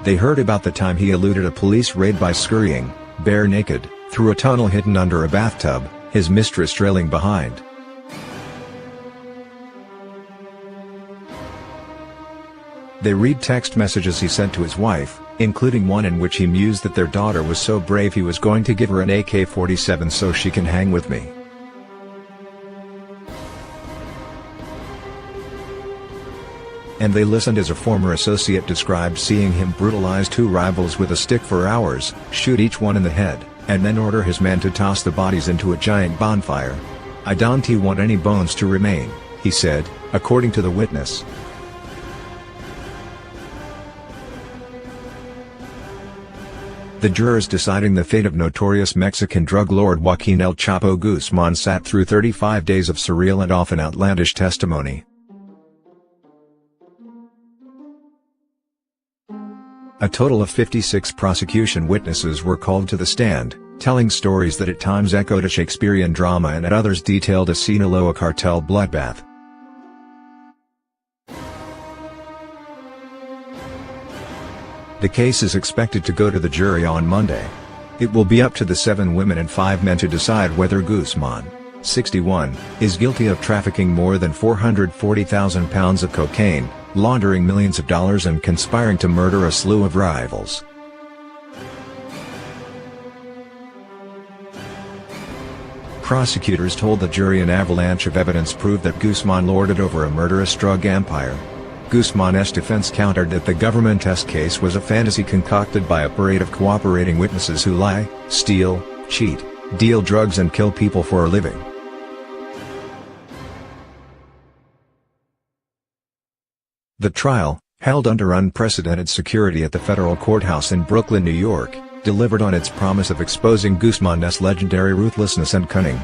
They heard about the time he eluded a police raid by scurrying, bare naked, through a tunnel hidden under a bathtub, his mistress trailing behind. They read text messages he sent to his wife, including one in which he mused that their daughter was so brave he was going to give her an AK-47 so she can hang with me. And they listened as a former associate described seeing him brutalize two rivals with a stick for hours, shoot each one in the head, and then order his men to toss the bodies into a giant bonfire. "I don't want any bones to remain," he said, according to the witness. The jurors deciding the fate of notorious Mexican drug lord Joaquin El Chapo Guzman sat through 35 days of surreal and often outlandish testimony. A total of 56 prosecution witnesses were called to the stand, telling stories that at times echoed a Shakespearean drama and at others detailed a Sinaloa cartel bloodbath. The case is expected to go to the jury on Monday. It will be up to the 7 women and 5 men to decide whether Guzman, 61, is guilty of trafficking more than 440,000 pounds of cocaine, laundering millions of dollars and conspiring to murder a slew of rivals. Prosecutors told the jury an avalanche of evidence proved that Guzman lorded over a murderous drug empire. Guzman's defense countered that the government test case was a fantasy concocted by a parade of cooperating witnesses who lie, steal, cheat, deal drugs and kill people for a living. The trial, held under unprecedented security at the federal courthouse in Brooklyn, New York, delivered on its promise of exposing Guzman's legendary ruthlessness and cunning.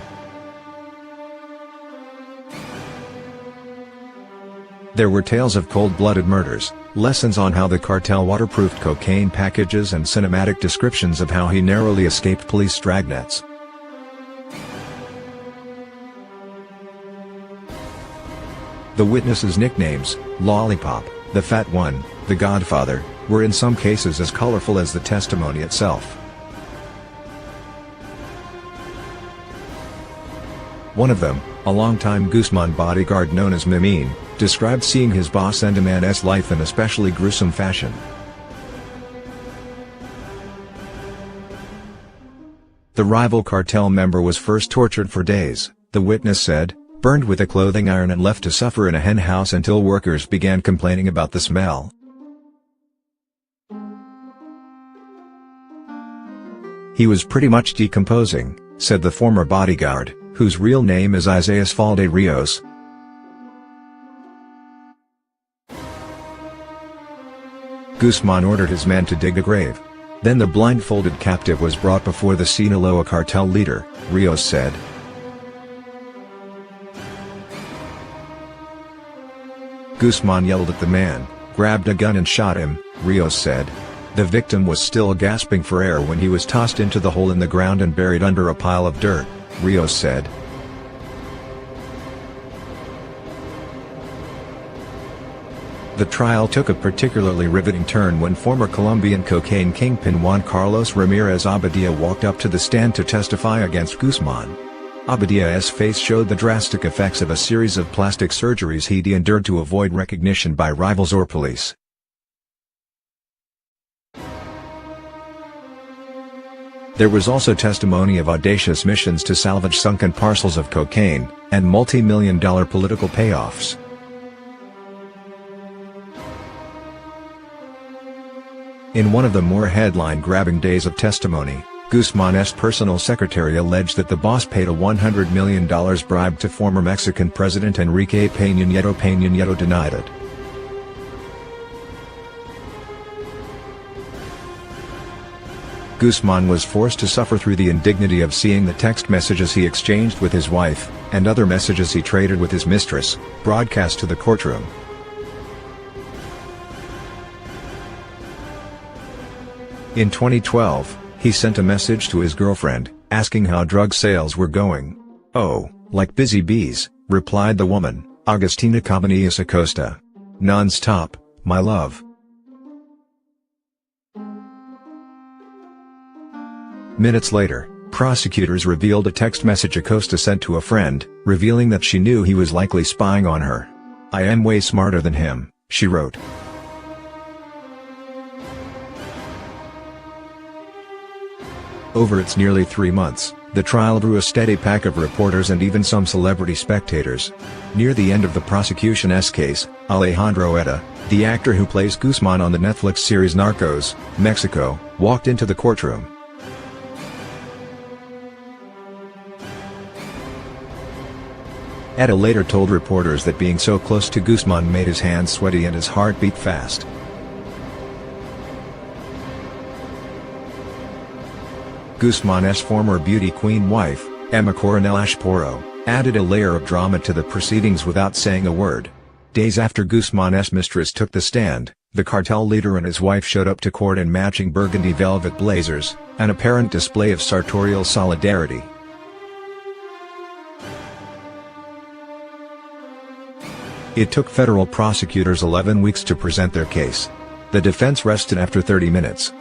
There were tales of cold-blooded murders, lessons on how the cartel waterproofed cocaine packages and cinematic descriptions of how he narrowly escaped police dragnets. The witnesses' nicknames, Lollipop, the Fat One, the Godfather, were in some cases as colorful as the testimony itself. One of them, a longtime Guzman bodyguard known as Mimine, described seeing his boss end a man's life in especially gruesome fashion. The rival cartel member was first tortured for days, the witness said, burned with a clothing iron and left to suffer in a hen house until workers began complaining about the smell. "He was pretty much decomposing," said the former bodyguard, whose real name is Isaiah Falde Rios. Guzman ordered his men to dig a grave. Then the blindfolded captive was brought before the Sinaloa cartel leader, Rios said. Guzman yelled at the man, grabbed a gun and shot him, Rios said. The victim was still gasping for air when he was tossed into the hole in the ground and buried under a pile of dirt, Rios said. The trial took a particularly riveting turn when former Colombian cocaine kingpin Juan Carlos Ramirez Abadia walked up to the stand to testify against Guzman. Abadia's face showed the drastic effects of a series of plastic surgeries he'd endured to avoid recognition by rivals or police. There was also testimony of audacious missions to salvage sunken parcels of cocaine, and multi-million-dollar political payoffs. In one of the more headline-grabbing days of testimony, Guzman's personal secretary alleged that the boss paid a $100 million bribe to former Mexican President Enrique Peña Nieto. Peña Nieto denied it. Guzman was forced to suffer through the indignity of seeing the text messages he exchanged with his wife, and other messages he traded with his mistress, broadcast to the courtroom. In 2012, he sent a message to his girlfriend, asking how drug sales were going. "Oh, like busy bees," replied the woman, Agustina Cabanillas Acosta. "Non-stop, my love." Minutes later, prosecutors revealed a text message Acosta sent to a friend, revealing that she knew he was likely spying on her. "I am way smarter than him," she wrote. Over its nearly 3 months, the trial drew a steady pack of reporters and even some celebrity spectators. Near the end of the prosecution's case, Alejandro Etta, the actor who plays Guzman on the Netflix series Narcos, Mexico, walked into the courtroom. Etta later told reporters that being so close to Guzman made his hands sweaty and his heart beat fast. Guzman's former beauty queen wife, Emma Coronel Ashporo, added a layer of drama to the proceedings without saying a word. Days after Guzman's mistress took the stand, the cartel leader and his wife showed up to court in matching burgundy velvet blazers, an apparent display of sartorial solidarity. It took federal prosecutors 11 weeks to present their case. The defense rested after 30 minutes.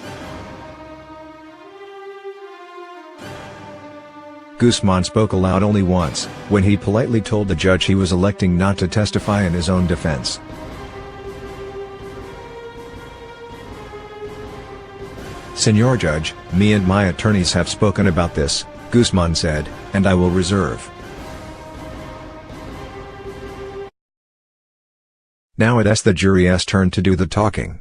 Guzman spoke aloud only once, when he politely told the judge he was electing not to testify in his own defense. "Senor Judge, me and my attorneys have spoken about this," Guzman said, "and I will reserve." Now it's the jury's turn to do the talking.